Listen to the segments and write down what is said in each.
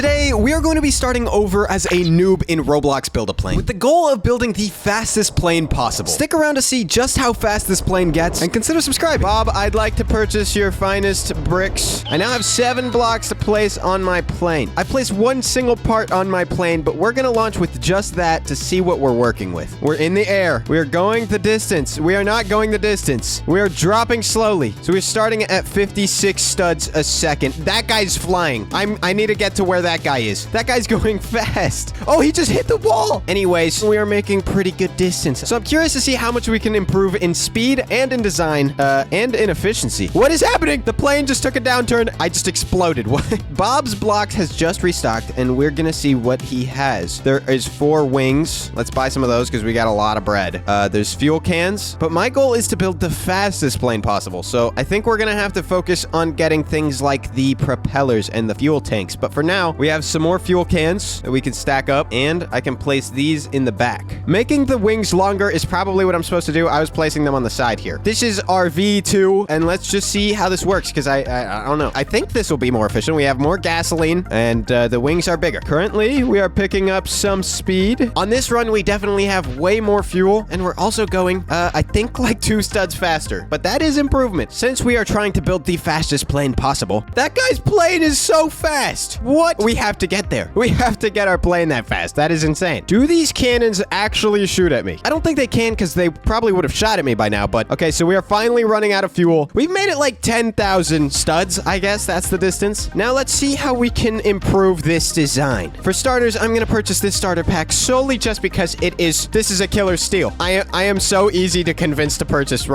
Today, we are going to be starting over as a noob in Roblox Build a Plane, with the goal of building the fastest plane possible. Stick around to see just how fast this plane gets, and consider subscribing. Bob, I'd like to purchase your finest bricks. I now have 7 blocks to place on my plane. I placed one single part on my plane, but we're gonna launch with just that to see what we're working with. We're in the air. We are going the distance. We are not going the distance. We are dropping slowly. So we're starting at 56 studs a second. That guy's flying. I need to get to where that guy is. That guy's going fast. Oh, he just hit the wall. Anyways, we are making pretty good distance. So I'm curious to see how much we can improve in speed and in design, and in efficiency. What is happening? The plane just took a downturn. I just exploded. What? Bob's blocks has just restocked, and we're gonna see what he has. There is 4 wings. Let's buy some of those because we got a lot of bread. There's fuel cans, but my goal is to build the fastest plane possible. So I think we're gonna have to focus on getting things like the propellers and the fuel tanks. But for now, we have some more fuel cans that we can stack up, and I can place these in the back. Making the wings longer is probably what I'm supposed to do. I was placing them on the side here. This is our V2, and let's just see how this works, because I don't know. I think this will be more efficient. We have more gasoline, and the wings are bigger. Currently, we are picking up some speed. On this run, we definitely have way more fuel, and we're also going, I think, like 2 studs faster. But that is improvement, since we are trying to build the fastest plane possible. That guy's plane is so fast. What? We have to get there. We have to get our plane that fast. That is insane. Do these cannons actually shoot at me? I don't think they can, because they probably would have shot at me by now. But okay, so we are finally running out of fuel. We've made it like 10,000 studs, I guess. That's the distance. Now let's see how we can improve this design. For starters, I'm going to purchase this starter pack solely just because this is a killer steal. I am so easy to convince to purchase.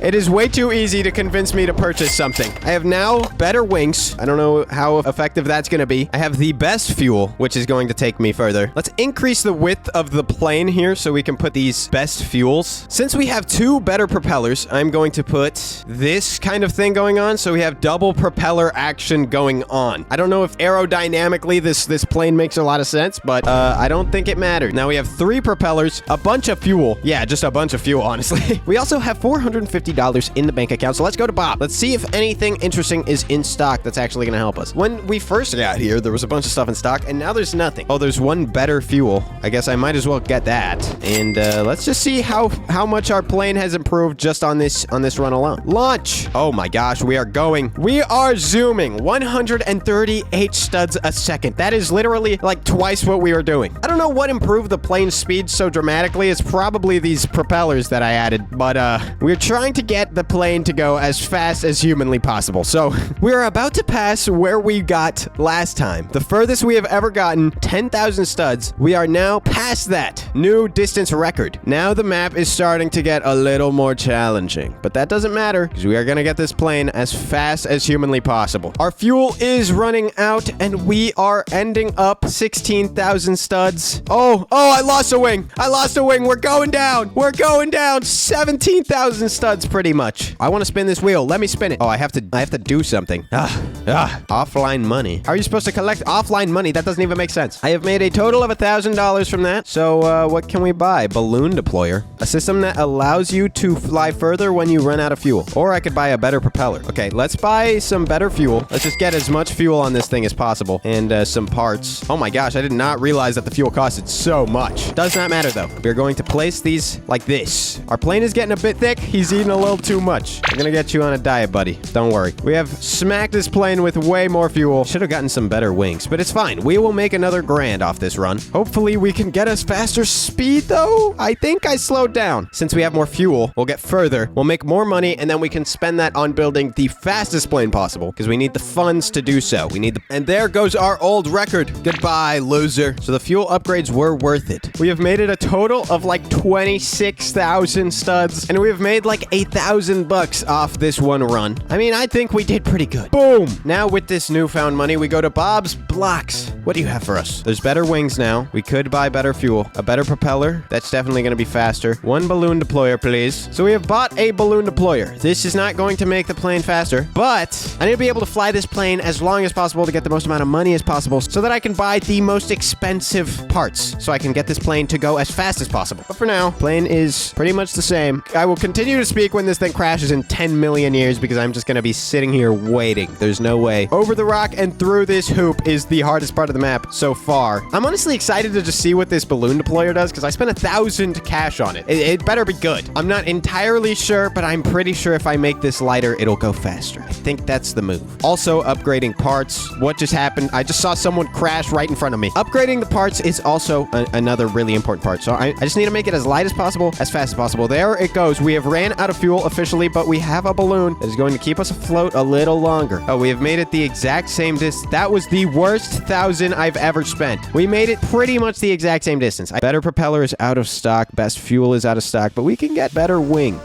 It is way too easy to convince me to purchase something. I have now better wings. I don't know how effective that's going to be. I have the best fuel, which is going to take me further. Let's increase the width of the plane here so we can put these best fuels. Since we have 2 better propellers, I'm going to put this kind of thing going on, so we have double propeller action going on. I don't know if aerodynamically this plane makes a lot of sense, but I don't think it matters. Now we have 3 propellers, a bunch of fuel. Yeah, just a bunch of fuel, honestly. We also have $450 in the bank account, so let's go to Bob. Let's see if anything interesting is in stock that's actually going to help us. When we first got here, there was a bunch of stuff in stock, and now there's nothing. Oh, there's 1 better fuel. I guess I might as well get that. And let's just see how much our plane has improved just on this run alone. Launch! Oh my gosh, we are going. We are zooming 138 studs a second. That is literally like twice what we were doing. I don't know what improved the plane's speed so dramatically. It's probably these propellers that I added, but we're trying to get the plane to go as fast as humanly possible. So we're about to pass where we got last time. The furthest we have ever gotten, 10,000 studs. We are now past that. New distance record. Now the map is starting to get a little more challenging, but that doesn't matter because we are going to get this plane as fast as humanly possible. Our fuel is running out, and we are ending up 16,000 studs. Oh, I lost a wing. I lost a wing. We're going down. We're going down. 17,000 studs pretty much. I want to spin this wheel. Let me spin it. Oh, I have to do something. Offline money. How are you supposed to collect offline money? That doesn't even make sense. I have made a total of $1,000 from that. So what can we buy? Balloon deployer. A system that allows you to fly further when you run out of fuel. Or I could buy a better propeller. Okay, let's buy some better fuel. Let's just get as much fuel on this thing as possible. And some parts. Oh my gosh, I did not realize that the fuel costed so much. Does not matter though. We're going to place these like this. Our plane is getting a bit thick. He's eating a little too much. I'm gonna get you on a diet, buddy. Don't worry. We have smacked this plane with way more fuel. Should have gotten some better wings, but it's fine. We will make another grand off this run. Hopefully we can get us faster speed though. I think I slowed down. Since we have more fuel, we'll get further. We'll make more money, and then we can spend that on building the fastest plane possible because we need the funds to do so. And there goes our old record. Goodbye, loser. So the fuel upgrades were worth it. We have made it a total of like 26,000 studs, and we have made like $8,000 off this one run. I mean, I think we did pretty good. Boom. Now with this newfound money, we go to Bob's Blocks. What do you have for us? There's better wings now. We could buy better fuel. A better propeller. That's definitely going to be faster. 1 balloon deployer, please. So we have bought a balloon deployer. This is not going to make the plane faster, but I need to be able to fly this plane as long as possible to get the most amount of money as possible so that I can buy the most expensive parts so I can get this plane to go as fast as possible. But for now, plane is pretty much the same. I will continue to speak when this thing crashes in 10 million years because I'm just going to be sitting here waiting. There's no way. Over the rock and through this hoop is the hardest part of the map so far. I'm honestly excited to just see what this balloon deployer does because I spent 1,000 cash on it. It better be good. I'm not entirely sure, but I'm pretty sure if I make this lighter, it'll go faster. I think that's the move. Also, upgrading parts. What just happened? I just saw someone crash right in front of me. Upgrading the parts is also another really important part. So I just need to make it as light as possible, as fast as possible. There it goes. We have ran out of fuel officially, but we have a balloon that is going to keep us afloat a little longer. Oh, we have made it the exact same distance. That was the worst 1,000 I've ever spent. We made it pretty much the exact same distance. Better propeller is out of stock. Best fuel is out of stock, but we can get better wing.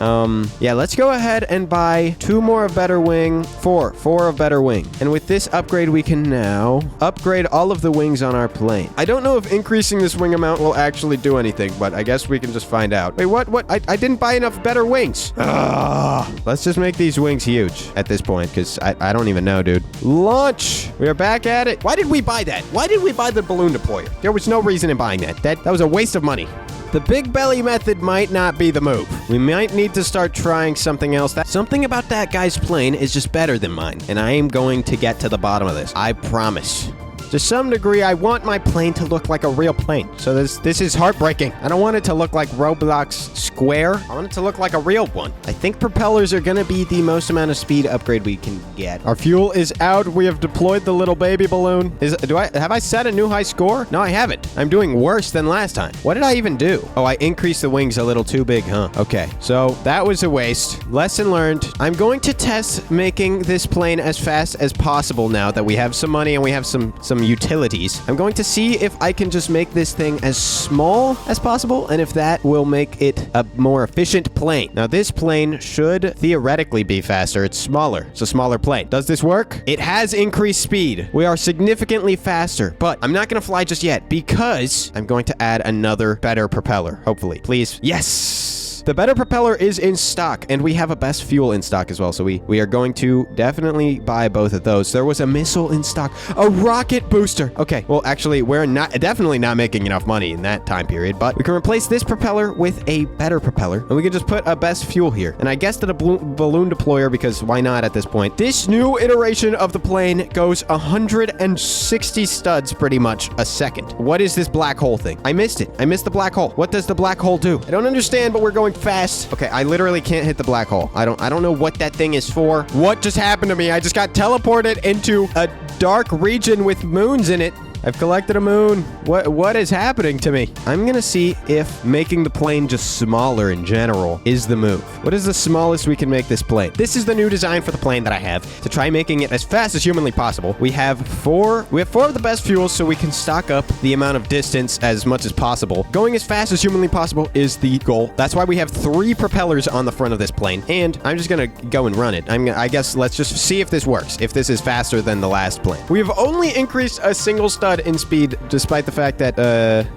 Yeah, let's go ahead and buy 2 more of better wing. 4 of better wing. And with this upgrade, we can now upgrade all of the wings on our plane. I don't know if increasing this wing amount will actually do anything, but I guess we can just find out. Wait, what? I didn't buy enough better wings. Let's just make these wings huge at this point, because I don't even know, dude. Launch! We are back at it. Why did we buy that? Why did we buy the balloon deployer? There was no reason in buying that. That was a waste of money. The big belly method might not be the move. We might need to start trying something else. Something about that guy's plane is just better than mine, and I am going to get to the bottom of this. I promise. To some degree, I want my plane to look like a real plane. So this is heartbreaking. I don't want it to look like Roblox Square. I want it to look like a real one. I think propellers are going to be the most amount of speed upgrade we can get. Our fuel is out. We have deployed the little baby balloon. Have I set a new high score? No, I haven't. I'm doing worse than last time. What did I even do? Oh, I increased the wings a little too big, huh? Okay, so that was a waste. Lesson learned. I'm going to test making this plane as fast as possible now that we have some money and we have some utilities. I'm going to see if I can just make this thing as small as possible and if that will make it a more efficient plane. Now, this plane should theoretically be faster. It's smaller. It's a smaller plane. Does this work? It has increased speed. We are significantly faster, but I'm not going to fly just yet because I'm going to add another better propeller. Hopefully. Please. Yes! The better propeller is in stock, and we have a best fuel in stock as well, so we are going to definitely buy both of those. There was a missile in stock, a rocket booster. Okay, well, actually, we're definitely not making enough money in that time period, but we can replace this propeller with a better propeller, and we can just put a best fuel here. And I guess that a balloon deployer, because why not at this point? This new iteration of the plane goes 160 studs pretty much a second. What is this black hole thing? I missed it. I missed the black hole. What does the black hole do? I don't understand, but we're going fast. Okay, I literally can't hit the black hole. I don't know what that thing is for. What just happened to me? I just got teleported into a dark region with moons in it. I've collected a moon. What is happening to me? I'm gonna see if making the plane just smaller in general is the move. What is the smallest we can make this plane? This is the new design for the plane that I have to try making it as fast as humanly possible. We have four of the best fuels, so we can stock up the amount of distance as much as possible. Going as fast as humanly possible is the goal. That's why we have 3 propellers on the front of this plane, and I'm just gonna go and run it. I guess let's just see if this works, if this is faster than the last plane. We have only increased a single stud in speed, despite the fact that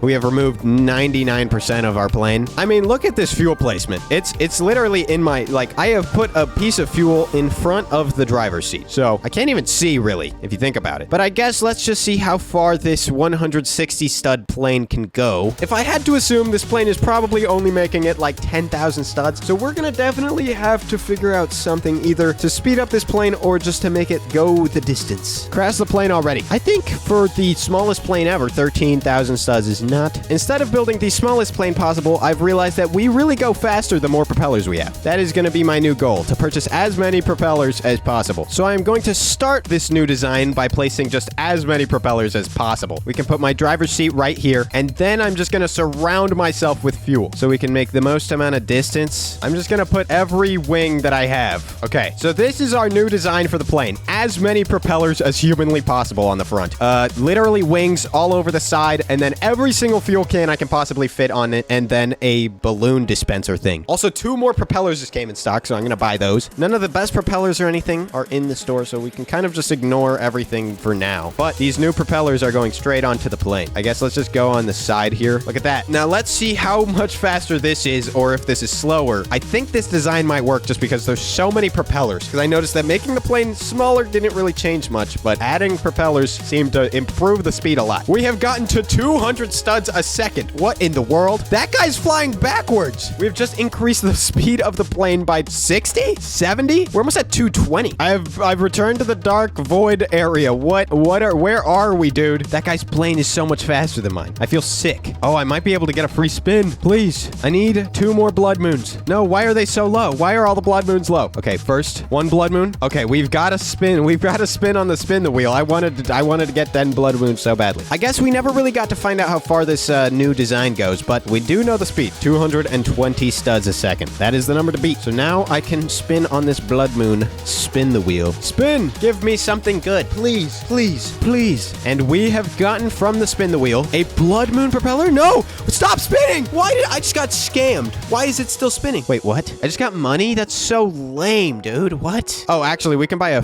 we have removed 99% of our plane. I mean, look at this fuel placement. It's literally in my, like, I have put a piece of fuel in front of the driver's seat, so I can't even see, really, if you think about it. But I guess let's just see how far this 160 stud plane can go. If I had to assume, this plane is probably only making it like 10,000 studs, so we're gonna definitely have to figure out something either to speed up this plane or just to make it go the distance. Crash the plane already. I think for the smallest plane ever, 13,000 studs is not. Instead of building the smallest plane possible, I've realized that we really go faster the more propellers we have. That is going to be my new goal, to purchase as many propellers as possible. So I'm going to start this new design by placing just as many propellers as possible. We can put my driver's seat right here, and then I'm just going to surround myself with fuel so we can make the most amount of distance. I'm just going to put every wing that I have. Okay, so this is our new design for the plane. As many propellers as humanly possible on the front. Literally wings all over the side, and then every single fuel can I can possibly fit on it, and then a balloon dispenser thing. Also, 2 more propellers just came in stock, so I'm gonna buy those. None of the best propellers or anything are in the store, so we can kind of just ignore everything for now. But these new propellers are going straight onto the plane. I guess let's just go on the side here. Look at that. Now let's see how much faster this is, or if this is slower. I think this design might work just because there's so many propellers, because I noticed that making the plane smaller didn't really change much, but adding propellers seemed to improve improved the speed a lot. We have gotten to 200 studs a second. What in the world? That guy's flying backwards. We've just increased the speed of the plane by 60, 70. We're almost at 220. I've returned to the dark void area. Where are we, dude? That guy's plane is so much faster than mine. I feel sick. Oh, I might be able to get a free spin. Please. I need 2 more blood moons. No, why are they so low? Why are all the blood moons low? Okay, first 1 blood moon. Okay, we've got to spin. We've got to spin on the spin the wheel. I wanted to get 10 blood moons so badly. I guess we never really got to find out how far this new design goes, but we do know the speed. 220 studs a second. That is the number to beat. So now I can spin on this blood moon. Spin the wheel. Spin! Give me something good. Please, please, please. And we have gotten from the spin the wheel a blood moon propeller? No! Stop spinning! Why did I just got scammed? Why is it still spinning? Wait, what? I just got money? That's so lame, dude. What? Oh, actually, we can buy a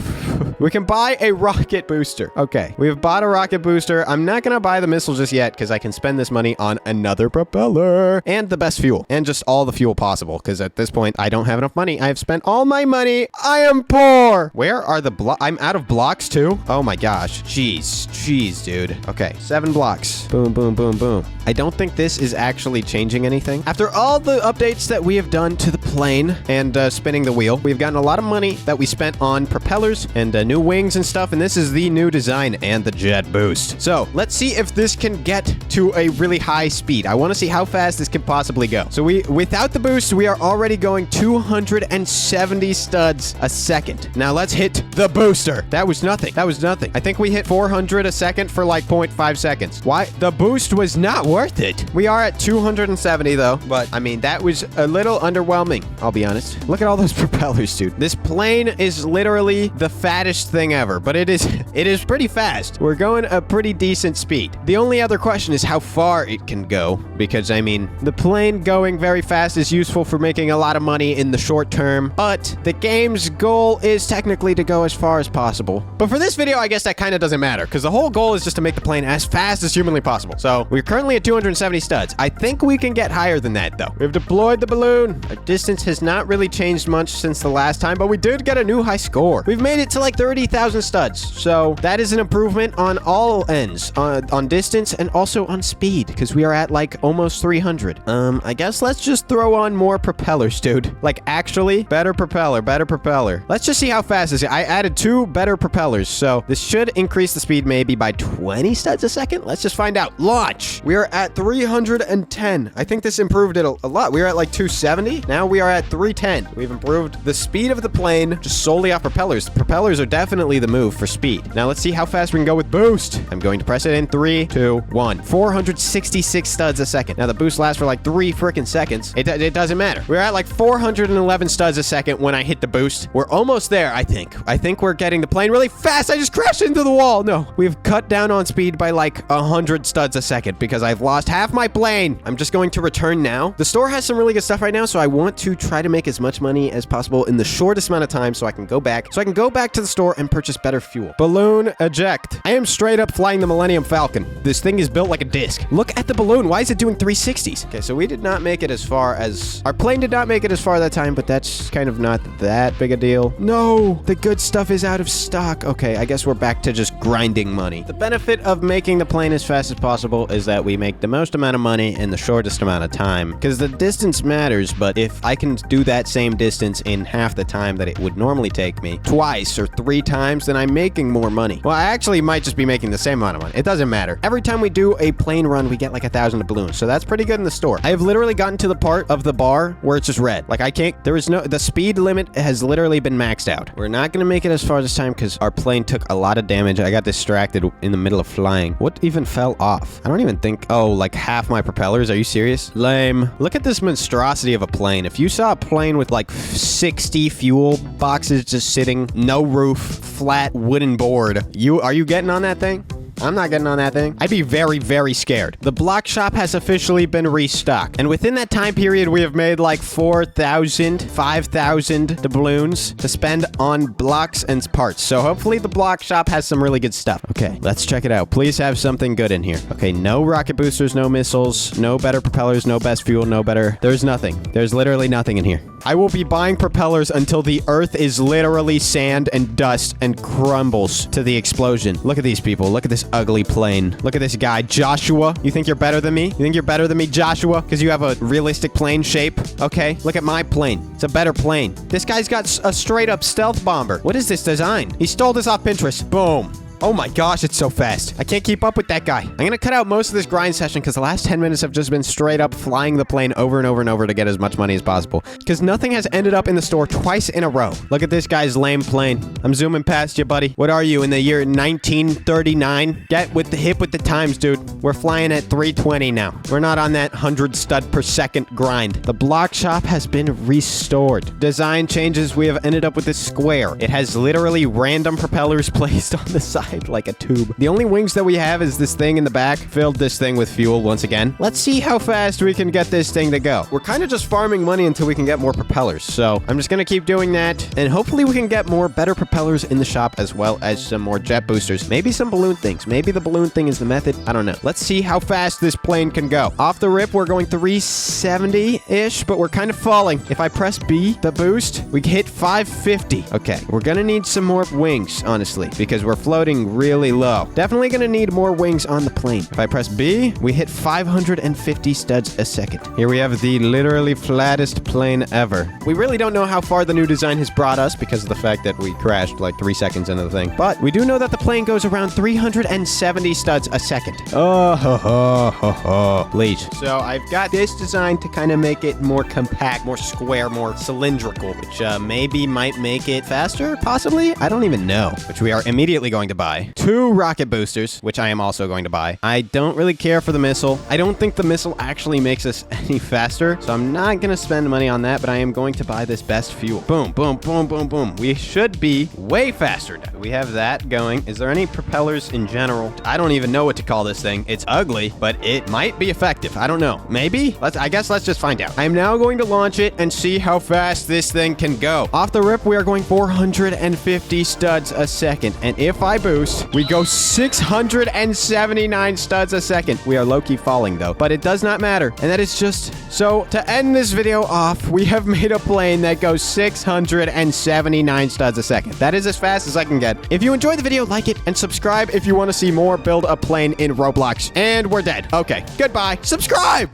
we can buy a rocket booster. Okay, we've bought a rocket booster. I'm not gonna buy the missile just yet because I can spend this money on another propeller and the best fuel and just all the fuel possible because at this point I don't have enough money. I have spent all my money. I am poor. Where are the blocks? I'm out of blocks too. Oh my gosh. Jeez, dude. Okay, 7 blocks. Boom, boom, boom, boom. I don't think this is actually changing anything. After all the updates that we have done to the plane and spinning the wheel, we've gotten a lot of money that we spent on propellers and new wings and stuff, and this is the new design and the jet boost. So let's see if this can get to a really high speed. I want to see how fast this can possibly go. So without the boost, we are already going 270 studs a second. Now let's hit the booster. That was nothing. That was nothing. I think we hit 400 a second for like 0.5 seconds. Why? The boost was not worth it. We are at 270 though, but I mean, that was a little underwhelming, I'll be honest. Look at all those propellers, dude. This plane is literally the fattest thing ever, but it is pretty fast. We're going a pretty decent speed. The only other question is how far it can go, because I mean, the plane going very fast is useful for making a lot of money in the short term, but the game's goal is technically to go as far as possible. But for this video, I guess that kind of doesn't matter, because the whole goal is just to make the plane as fast as humanly possible. So we're currently at 270 studs. I think we can get higher than that, though. We've deployed the balloon. Our distance has not really changed much since the last time, but we did get a new high score. We've made it to like 30,000 studs. So that is an improvement on all ends, on distance and also on speed, because we are at like almost 300. I guess let's just throw on more propellers, dude. Like actually better propeller. Let's just see how fast this is. I added 2 better propellers, so this should increase the speed maybe by 20 studs a second. Let's just find out. Launch. We are at 310. I think this improved it a lot. We were at like 270. Now we are at 310. We've improved the speed of the plane just solely off propellers. The propellers are definitely the move for speed. Now let's see how fast we can go with boost. I'm going to press it in 3, 2, 1. 466 studs a second. Now the boost lasts for like 3 freaking seconds. It doesn't matter. We're at like 411 studs a second when I hit the boost. We're almost there, I think. I think we're getting the plane really fast. I just crashed into the wall. No, we've cut down on speed by like 100 studs a second because I've lost half my plane. I'm just going to return now. The store has some really good stuff right now, so I want to try to make as much money as possible in the shortest amount of time so I can go back. So I can go back to the store and purchase better fuel. Balloon eject. I am straight up flying the Millennium Falcon. This thing is built like a disc. Look at the balloon. Why is it doing 360s? Okay, so we did not make it as far as... Our plane did not make it as far that time, but that's kind of not that big a deal. No, the good stuff is out of stock. Okay, I guess we're back to just grinding money. The benefit of making the plane as fast as possible is that we make the most amount of money in the shortest amount of time, because the distance matters, but if I can do that same distance in half the time that it would normally take me, twice or 3 times, then I'm making more money. Well, I actually might just be making the same amount of money. It doesn't matter. Every time we do a plane run, we get like 1,000 balloons, so that's pretty good in the store. I have literally gotten to the part of the bar where it's just red. Like I can't, the speed limit has literally been maxed out. We're not gonna make it as far this time because our plane took a lot of damage. I got distracted in the middle of flying. What even fell off? I don't even think, oh, like half my propellers. Are you serious? Lame. Look at this monstrosity of a plane. If you saw a plane with like 60 fuel boxes just sitting, no roof, flat wooden board, are you getting on that thing? I'm not getting on that thing. I'd be very, very scared. The block shop has officially been restocked. And within that time period, we have made like 4,000, 5,000 doubloons to spend on blocks and parts. So hopefully the block shop has some really good stuff. Okay, let's check it out. Please have something good in here. Okay, no rocket boosters, no missiles, no better propellers, no best fuel, no better. There's nothing. There's literally nothing in here. I will be buying propellers until the earth is literally sand and dust and crumbles to the explosion. Look at these people. Look at this this ugly plane. Look at this guy, Joshua. You think you're better than me? You think you're better than me, Joshua? Because you have a realistic plane shape? Okay, look at my plane. It's a better plane. This guy's got a straight-up stealth bomber. What is this design? He stole this off Pinterest. Boom. Oh my gosh, it's so fast. I can't keep up with that guy. I'm gonna cut out most of this grind session because the last 10 minutes have just been straight up flying the plane over and over and over to get as much money as possible. Because nothing has ended up in the store twice in a row. Look at this guy's lame plane. I'm zooming past you, buddy. What are you, in the year 1939? Get with the hip with the times, dude. We're flying at 320 now. We're not on that 100 stud per second grind. The block shop has been restored. Design changes, we have ended up with this square. It has literally random propellers placed on the side like a tube. The only wings that we have is this thing in the back. Filled this thing with fuel once again. Let's see how fast we can get this thing to go. We're kind of just farming money until we can get more propellers. So I'm just gonna keep doing that. And hopefully we can get more better propellers in the shop as well as some more jet boosters. Maybe some balloon things. Maybe the balloon thing is the method. I don't know. Let's see how fast this plane can go. Off the rip, we're going 370-ish, but we're kind of falling. If I press B, the boost, we hit 550. Okay, we're gonna need some more wings, honestly, because we're floating really low. Definitely gonna need more wings on the plane. If I press B, we hit 550 studs a second. Here we have the literally flattest plane ever. We really don't know how far the new design has brought us because of the fact that we crashed like 3 seconds into the thing. But we do know that the plane goes around 370 studs a second. Oh, ho, ho, ho, ho. Please. So I've got this design to kind of make it more compact, more square, more cylindrical, which maybe might make it faster, possibly? I don't even know. Which we are immediately going to buy. 2 rocket boosters, which I am also going to buy. I don't really care for the missile. I don't think the missile actually makes us any faster, so I'm not going to spend money on that, but I am going to buy this best fuel. Boom, boom, boom, boom, boom. We should be way faster now. We have that going. Is there any propellers in general? I don't even know what to call this thing. It's ugly, but it might be effective. I don't know. Maybe? I guess let's just find out. I'm now going to launch it and see how fast this thing can go. Off the rip, we are going 450 studs a second, and if I boost, we go 679 studs a second. We are low-key falling, though, but it does not matter, and that is just... So, to end this video off, we have made a plane that goes 679 studs a second. That is as fast as I can get. If you enjoyed the video, like it, and subscribe if you want to see more Build a Plane in Roblox. And we're dead. Okay, goodbye. Subscribe!